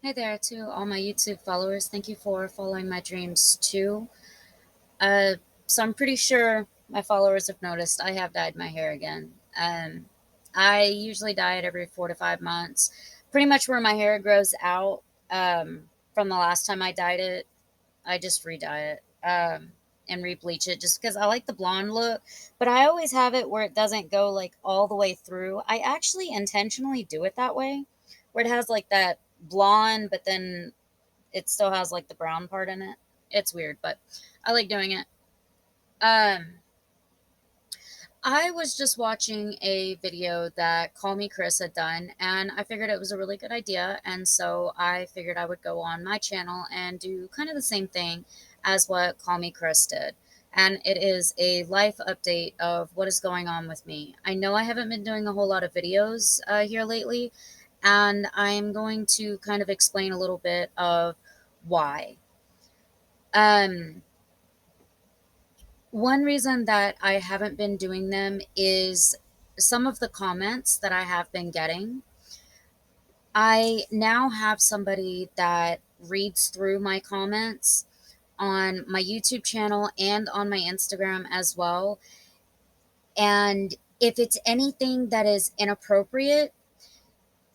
Hi there to all my YouTube followers. Thank you for following my dreams too. Uh, so I'm pretty sure my followers have noticed I have dyed my hair again. I usually dye it every 4 to 5 months, pretty much where my hair grows out. From the last time I dyed it, I just re-dye it and re-bleach it just because I like the blonde look. But I always have it where it doesn't go like all the way through. I actually intentionally do it that way, where it has like that blonde, but then it still has like the brown part in it. It's weird, but I like doing it. Um, I was just watching a video that Call Me Chris had done, and I figured it was a really good idea. And so I figured I would go on my channel and do kind of the same thing as what Call Me Chris did. And it is a life update of what is going on with me. I know I haven't been doing a whole lot of videos here lately, and I'm going to kind of explain a little bit of why. Um, One reason that I haven't been doing them is some of the comments that I have been getting. I now have somebody that reads through my comments on my YouTube channel and on my Instagram as well. And if it's anything that is inappropriate,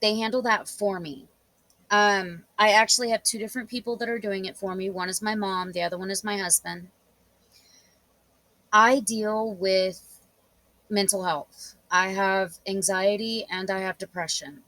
they handle that for me. I actually have two different people that are doing it for me. One is my mom, the other one is my husband. I deal with mental health. I have anxiety and I have depression.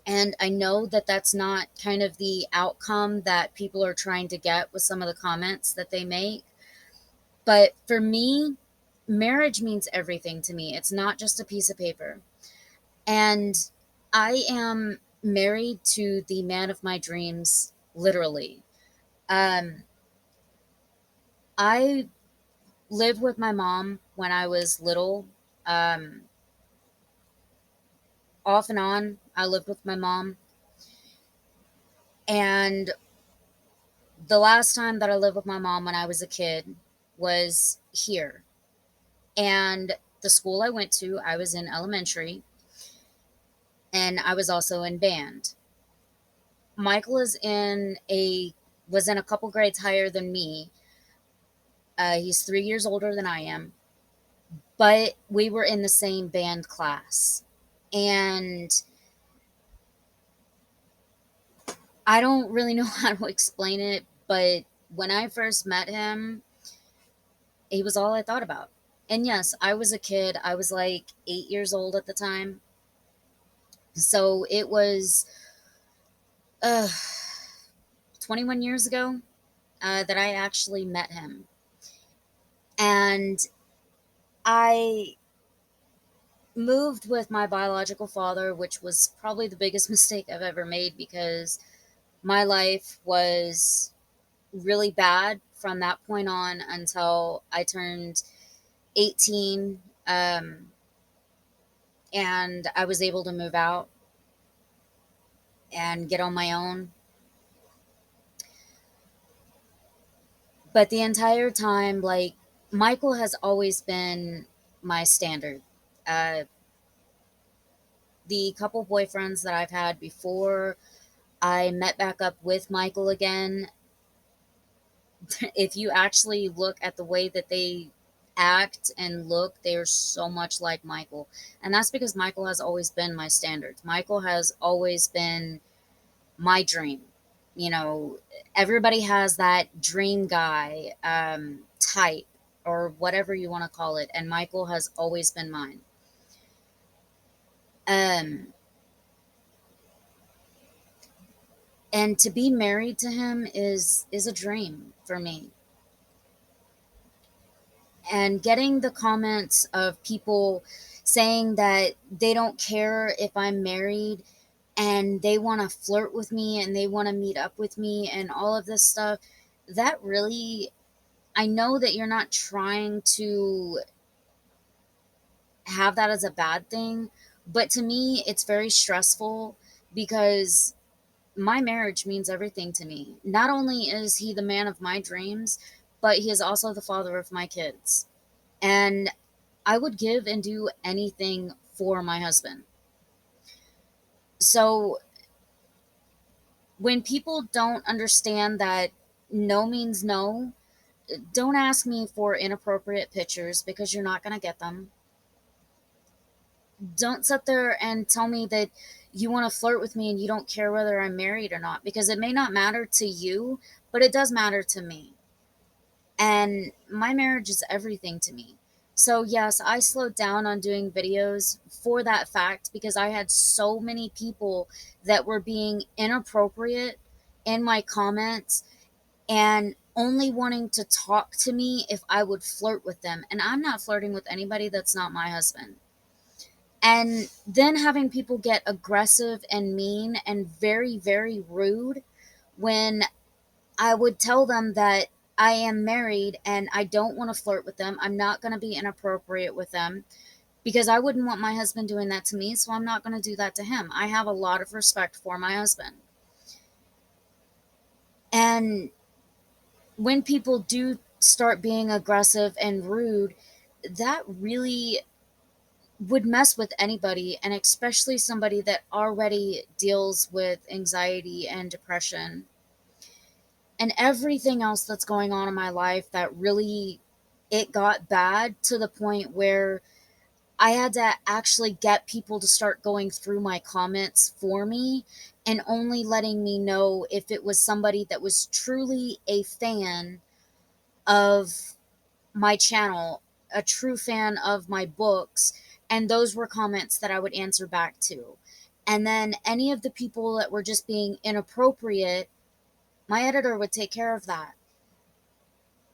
And I know that that's not kind of the outcome that people are trying to get with some of the comments that they make. But for me, marriage means everything to me. It's not just a piece of paper. And I am married to the man of my dreams, literally. Um, I lived with my mom when I was little. Um, Off and on, I lived with my mom. And the last time that I lived with my mom when I was a kid was here. And the school I went to, I was in elementary and I was also in band. Michael is in a was in a couple grades higher than me. He's 3 years older than I am, but we were in the same band class. And I don't really know how to explain it, but when I first met him, he was all I thought about. And yes, I was a kid. I was like 8 years old at the time. So it was uh, 21 years ago that I actually met him. And I moved with my biological father, which was probably the biggest mistake I've ever made because my life was really bad from that point on until I turned 18 and I was able to move out and get on my own. But the entire time, like, Michael has always been my standard. Uh, the couple boyfriends that I've had before I met back up with Michael again, if you actually look at the way that they act and look, they are so much like Michael. And that's because Michael has always been my standard. Michael has always been my dream. You know, everybody has that dream guy type or whatever you want to call it, and Michael has always been mine. Um, and to be married to him is a dream for me. And getting the comments of people saying that they don't care if I'm married and they want to flirt with me and they want to meet up with me and all of this stuff, that really, I know that you're not trying to have that as a bad thing, but to me, it's very stressful because my marriage means everything to me. Not only is he the man of my dreams, but he is also the father of my kids. And I would give and do anything for my husband. So When people don't understand that no means no, don't ask me for inappropriate pictures because you're not going to get them. Don't sit there and tell me that you want to flirt with me and you don't care whether I'm married or not, because it may not matter to you, but it does matter to me. And my marriage is everything to me. So, yes, I slowed down on doing videos for that fact because I had so many people that were being inappropriate in my comments and only wanting to talk to me if I would flirt with them. And I'm not flirting with anybody that's not my husband. And then having people get aggressive and mean and very, very rude when I would tell them that I am married and I don't want to flirt with them. I'm not going to be inappropriate with them because I wouldn't want my husband doing that to me. So I'm not going to do that to him. I have a lot of respect for my husband. And when people do start being aggressive and rude, that really would mess with anybody, and especially somebody that already deals with anxiety and depression and everything else that's going on in my life. That really, it got bad to the point where I had to actually get people to start going through my comments for me and only letting me know if it was somebody that was truly a fan of my channel, a true fan of my books, and those were comments that I would answer back to. And then any of the people that were just being inappropriate, my editor would take care of that.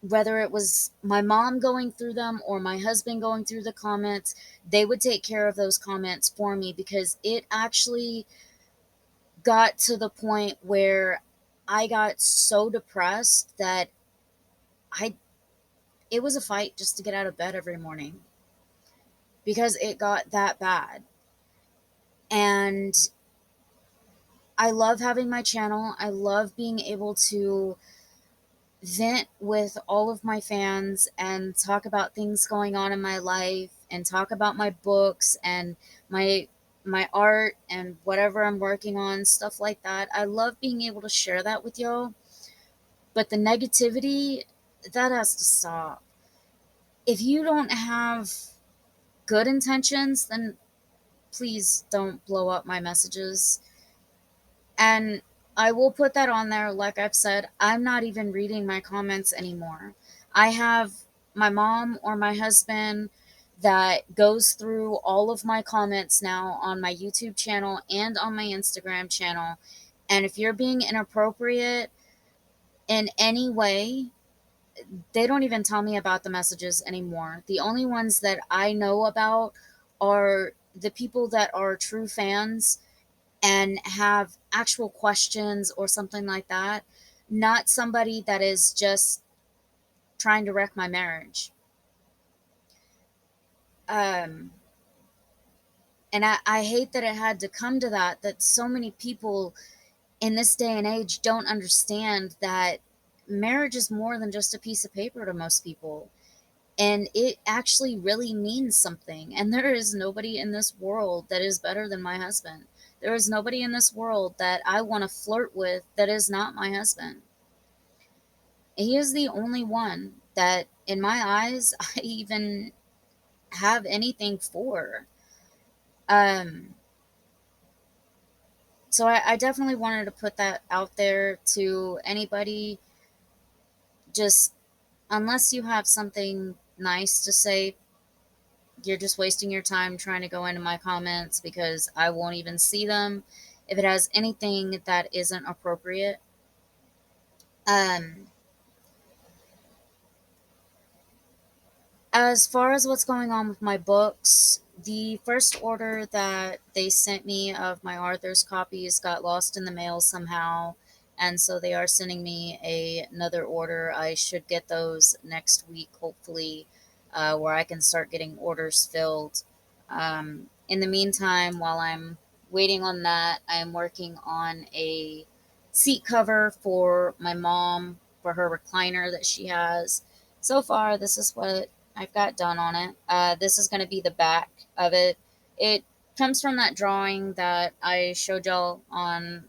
Whether it was my mom going through them or my husband going through the comments, they would take care of those comments for me because it actually got to the point where I got so depressed that I it was a fight just to get out of bed every morning because it got that bad. And I love having my channel. I love being able to vent with all of my fans and talk about things going on in my life and talk about my books and my art and whatever I'm working on, stuff like that. I love being able to share that with y'all. But the negativity, that has to stop. If you don't have good intentions, then please don't blow up my messages. And I will put that on there. Like I've said, I'm not even reading my comments anymore. I have my mom or my husband that goes through all of my comments now on my YouTube channel and on my Instagram channel. And if you're being inappropriate in any way, they don't even tell me about the messages anymore. The only ones that I know about are the people that are true fans and have actual questions or something like that, not somebody that is just trying to wreck my marriage. Um, and I hate that it had to come to that, that so many people in this day and age don't understand that marriage is more than just a piece of paper to most people. And it actually really means something. And there is nobody in this world that is better than my husband. There is nobody in this world that I want to flirt with that is not my husband. He is the only one that, in my eyes, I even have anything for. Um, so I definitely wanted to put that out there to anybody. Just unless you have something nice to say, you're just wasting your time trying to go into my comments because I won't even see them if it has anything that isn't appropriate. Um, as far as what's going on with my books, the first order that they sent me of my Arthur's copies got lost in the mail somehow, and so they are sending me another order. I should get those next week, hopefully, where I can start getting orders filled. In the meantime, while I'm waiting on that, I am working on a seat cover for my mom for her recliner that she has. So far, this is what I've got done on it. This is going to be the back of it. It comes from that drawing that I showed y'all on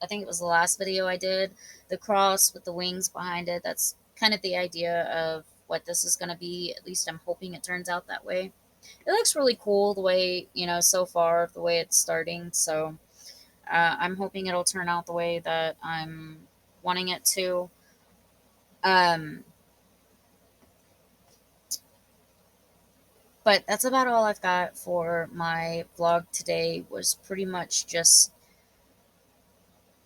I think it was the last video I did, the cross with the wings behind it. That's kind of the idea of what this is going to be. At least I'm hoping it turns out that way. It looks really cool the way, so far, the way it's starting. So I'm hoping it'll turn out the way that I'm wanting it to. Um, but that's about all I've got for my vlog today. Was pretty much just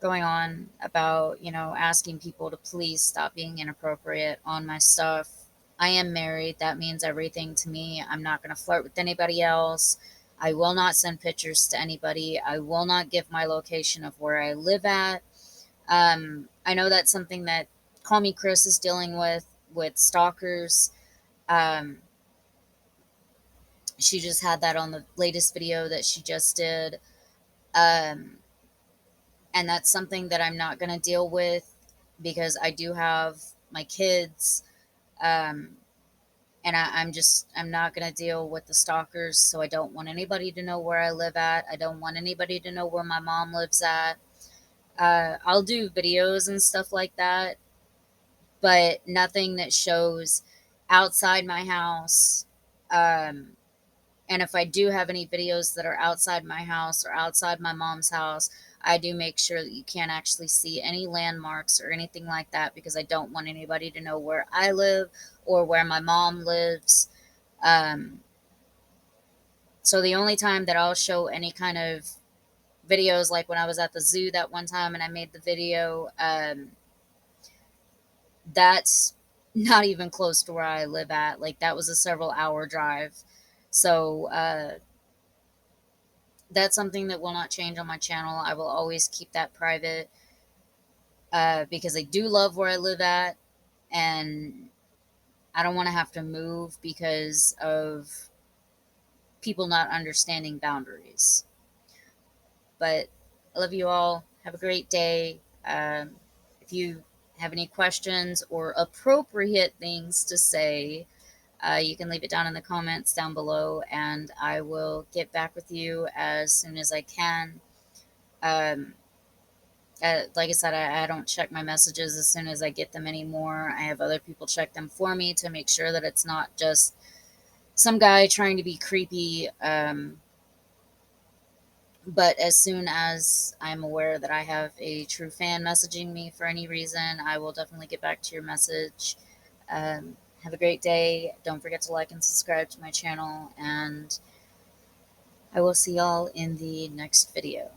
going on about, asking people to please stop being inappropriate on my stuff. I am married. That means everything to me. I'm not going to flirt with anybody else. I will not send pictures to anybody. I will not give my location of where I live at. I know that's something that Call Me Chris is dealing with stalkers. Um, she just had that on the latest video that she just did. Um, and that's something that I'm not going to deal with because I do have my kids. Um, and I'm not going to deal with the stalkers. So I don't want anybody to know where I live at. I don't want anybody to know where my mom lives at. I'll do videos and stuff like that, but nothing that shows outside my house. Um, and if I do have any videos that are outside my house or outside my mom's house, I do make sure that you can't actually see any landmarks or anything like that because I don't want anybody to know where I live or where my mom lives. Um, so the only time that I'll show any kind of videos, like when I was at the zoo that one time and I made the video, that's not even close to where I live at. Like that was a several-hour drive. So that's something that will not change on my channel. I will always keep that private because I do love where I live at, and I don't want to have to move because of people not understanding boundaries. But I love you all. Have a great day. If you have any questions or appropriate things to say, you can leave it down in the comments down below, and I will get back with you as soon as I can. Um, like I said, I don't check my messages as soon as I get them anymore. I have other people check them for me to make sure that it's not just some guy trying to be creepy. But as soon as I'm aware that I have a true fan messaging me for any reason, I will definitely get back to your message. Have a great day. Don't forget to like and subscribe to my channel, and I will see y'all in the next video.